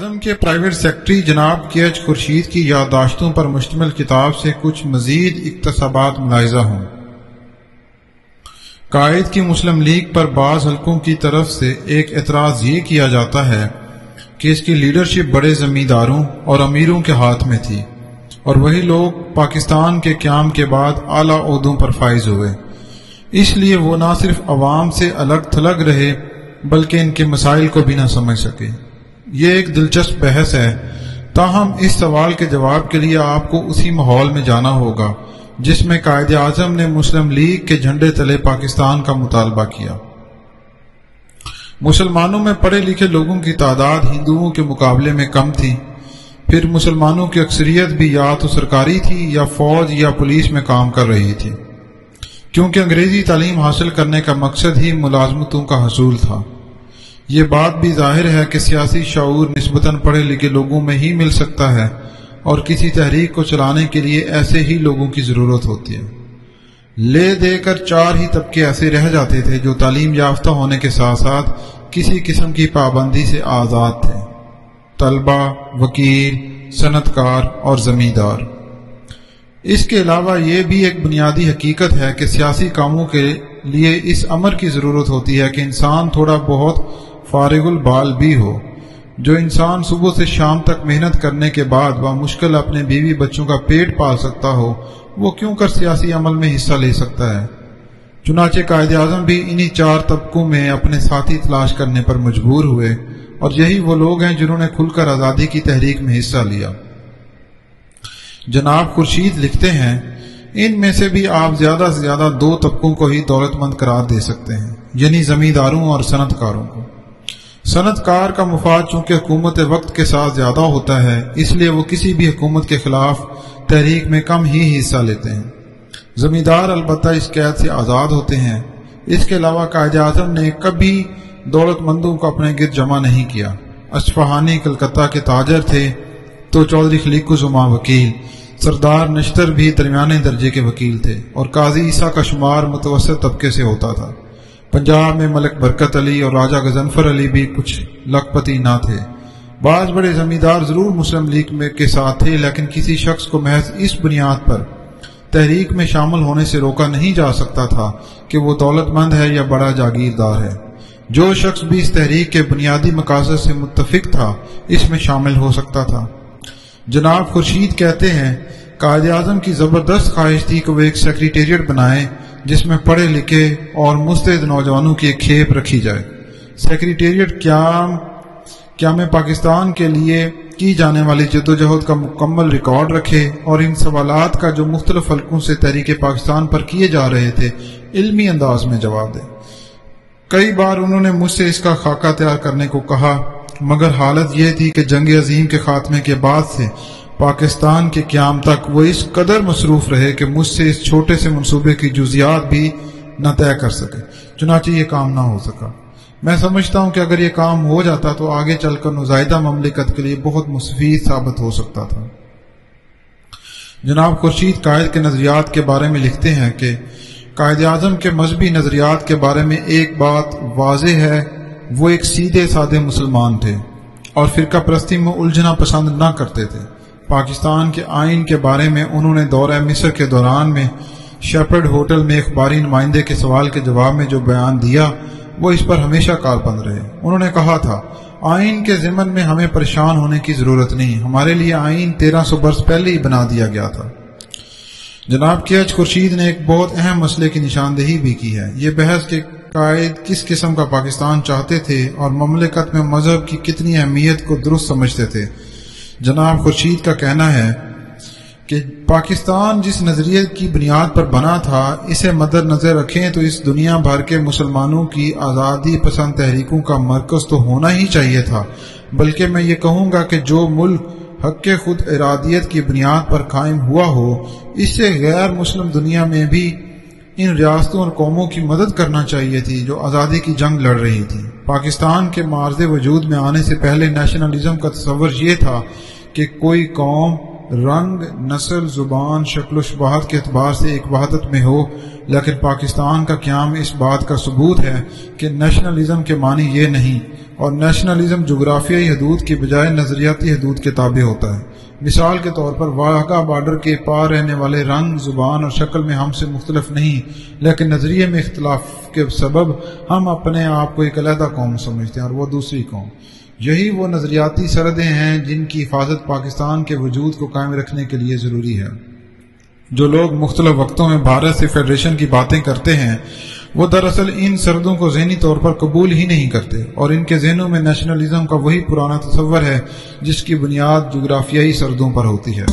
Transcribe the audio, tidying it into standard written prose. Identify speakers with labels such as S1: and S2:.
S1: اعظم کے private secretary جناب کے ایچ خورشید کی یادداشتوں پر مشتمل کتاب سے کچھ مزید اقتباسات ملاحظہ ہوں۔ قائد کی مسلم لیگ پر بعض حلقوں کی طرف سے ایک اعتراض یہ کیا جاتا ہے کہ اس کی لیڈرشپ بڑے زمینداروں اور امیروں کے ہاتھ میں تھی، اور وہی لوگ پاکستان کے قیام کے بعد اعلیٰ عہدوں پر فائز ہوئے، اس لیے وہ نہ صرف عوام سے الگ تھلگ رہے بلکہ ان کے مسائل کو بھی نہ سمجھ سکے۔ یہ ایک دلچسپ بحث ہے، تاہم اس سوال کے جواب کے لیے آپ کو اسی ماحول میں جانا ہوگا جس میں قائد اعظم نے مسلم لیگ کے جھنڈے تلے پاکستان کا مطالبہ کیا۔ مسلمانوں میں پڑھے لکھے لوگوں کی تعداد ہندوؤں کے مقابلے میں کم تھی، پھر مسلمانوں کی اکثریت بھی یا تو سرکاری تھی یا فوج یا پولیس میں کام کر رہی تھی، کیونکہ انگریزی تعلیم حاصل کرنے کا مقصد ہی ملازمتوں کا حصول تھا۔ یہ بات بھی ظاہر ہے کہ سیاسی شعور نسبتاً پڑھے لکھے لوگوں میں ہی مل سکتا ہے، اور کسی تحریک کو چلانے کے لیے ایسے ہی لوگوں کی ضرورت ہوتی ہے۔ لے دے کر چار ہی طبقے ایسے رہ جاتے تھے جو تعلیم یافتہ ہونے کے ساتھ ساتھ کسی قسم کی پابندی سے آزاد تھے: طلبہ، وکیل، صنعت کار اور زمیندار۔ اس کے علاوہ یہ بھی ایک بنیادی حقیقت ہے کہ سیاسی کاموں کے لیے اس امر کی ضرورت ہوتی ہے کہ انسان تھوڑا بہت فارغ البال بھی ہو۔ جو انسان صبح سے شام تک محنت کرنے کے بعد بمشکل اپنے بیوی بچوں کا پیٹ پال سکتا ہو، وہ کیوں کر سیاسی عمل میں حصہ لے سکتا ہے؟ چنانچہ قائد اعظم بھی انہی چار طبقوں میں اپنے ساتھی تلاش کرنے پر مجبور ہوئے، اور یہی وہ لوگ ہیں جنہوں نے کھل کر آزادی کی تحریک میں حصہ لیا۔ جناب خورشید لکھتے ہیں، ان میں سے بھی آپ زیادہ سے زیادہ دو طبقوں کو ہی دولت مند قرار دے سکتے ہیں، یعنی زمینداروں اور صنعت کاروں کو۔ صنعت کار کا مفاد چونکہ حکومت وقت کے ساتھ زیادہ ہوتا ہے، اس لیے وہ کسی بھی حکومت کے خلاف تحریک میں کم ہی حصہ لیتے ہیں۔ زمیندار البتہ اس قید سے آزاد ہوتے ہیں۔ اس کے علاوہ قائد اعظم نے کبھی دولت مندوں کو اپنے گرد جمع نہیں کیا۔ اصفہانی کلکتہ کے تاجر تھے تو چودھری خلیق الزماں وکیل، سردار نشتر بھی درمیانے درجے کے وکیل تھے، اور قاضی عیسیٰ کا شمار متوسط طبقے سے ہوتا تھا۔ پنجاب میں ملک برکت علی اور راجہ غضنفر علی بھی کچھ لکھپتی نہ تھے۔ بعض بڑے زمیندار ضرور مسلم لیگ میں کے ساتھ تھے، لیکن کسی شخص کو محض اس بنیاد پر تحریک میں شامل ہونے سے روکا نہیں جا سکتا تھا کہ وہ دولت مند ہے یا بڑا جاگیردار ہے۔ جو شخص بھی اس تحریک کے بنیادی مقاصد سے متفق تھا، اس میں شامل ہو سکتا تھا۔ جناب خورشید کہتے ہیں، قائد اعظم کی زبردست خواہش تھی کہ وہ ایک سیکریٹریٹ بنائیں جس میں پڑھے لکھے اور مستعد نوجوانوں کی ایک کھیپ رکھی جائے۔ سیکریٹریٹ قیام پاکستان کے لیے کی جانے والی جدوجہد کا مکمل ریکارڈ رکھے، اور ان سوالات کا جو مختلف حلقوں سے تحریک پاکستان پر کیے جا رہے تھے علمی انداز میں جواب دے۔ کئی بار انہوں نے مجھ سے اس کا خاکہ تیار کرنے کو کہا، مگر حالت یہ تھی کہ جنگ عظیم کے خاتمے کے بعد سے پاکستان کے قیام تک وہ اس قدر مصروف رہے کہ مجھ سے اس چھوٹے سے منصوبے کی جزیات بھی نہ طے کر سکے، چنانچہ یہ کام نہ ہو سکا۔ میں سمجھتا ہوں کہ اگر یہ کام ہو جاتا تو آگے چل کر نزائیدہ مملکت کے لیے بہت مفید ثابت ہو سکتا تھا۔ جناب خورشید قائد کے نظریات کے بارے میں لکھتے ہیں کہ قائد اعظم کے مذہبی نظریات کے بارے میں ایک بات واضح ہے، وہ ایک سیدھے سادے مسلمان تھے اور فرقہ پرستی میں الجھنا پسند نہ کرتے تھے۔ پاکستان کے آئین کے بارے میں انہوں نے دورہ مصر کے دوران میں شیپرڈ ہوٹل میں اخباری نمائندے کے سوال کے جواب میں جو بیان دیا، وہ اس پر ہمیشہ کاربند رہے۔ انہوں نے کہا تھا، آئین کے ضمن میں ہمیں پریشان ہونے کی ضرورت نہیں، ہمارے لیے آئین 1300 برس پہلے ہی بنا دیا گیا تھا۔ جناب کے ایچ خورشید نے ایک بہت اہم مسئلے کی نشاندہی بھی کی ہے، یہ بحث کہ قائد کس قسم کا پاکستان چاہتے تھے اور مملکت میں مذہب کی کتنی اہمیت کو درست سمجھتے تھے۔ جناب خورشید کا کہنا ہے کہ پاکستان جس نظریے کی بنیاد پر بنا تھا، اسے مد نظر رکھیں تو اس دنیا بھر کے مسلمانوں کی آزادی پسند تحریکوں کا مرکز تو ہونا ہی چاہیے تھا، بلکہ میں یہ کہوں گا کہ جو ملک حق خود ارادیت کی بنیاد پر قائم ہوا ہو، اس سے غیر مسلم دنیا میں بھی ان ریاستوں اور قوموں کی مدد کرنا چاہیے تھی جو آزادی کی جنگ لڑ رہی تھی۔ پاکستان کے معرض وجود میں آنے سے پہلے نیشنلزم کا تصور یہ تھا کہ کوئی قوم رنگ، نسل، زبان، شکل و شباہت کے اعتبار سے ایک وحدت میں ہو، لیکن پاکستان کا قیام اس بات کا ثبوت ہے کہ نیشنلزم کے معنی یہ نہیں، اور نیشنلزم جغرافیائی حدود کی بجائے نظریاتی حدود کے تابع ہوتا ہے۔ مثال کے طور پر واہگہ بارڈر کے پار رہنے والے رنگ، زبان اور شکل میں ہم سے مختلف نہیں، لیکن نظریے میں اختلاف کے سبب ہم اپنے آپ کو ایک علیحدہ قوم سمجھتے ہیں اور وہ دوسری قوم۔ یہی وہ نظریاتی سرحدیں ہیں جن کی حفاظت پاکستان کے وجود کو قائم رکھنے کے لیے ضروری ہے۔ جو لوگ مختلف وقتوں میں بھارت سے فیڈریشن کی باتیں کرتے ہیں وہ دراصل ان سرحدوں کو ذہنی طور پر قبول ہی نہیں کرتے، اور ان کے ذہنوں میں نیشنلزم کا وہی پرانا تصور ہے جس کی بنیاد جغرافیائی سرحدوں پر ہوتی ہے۔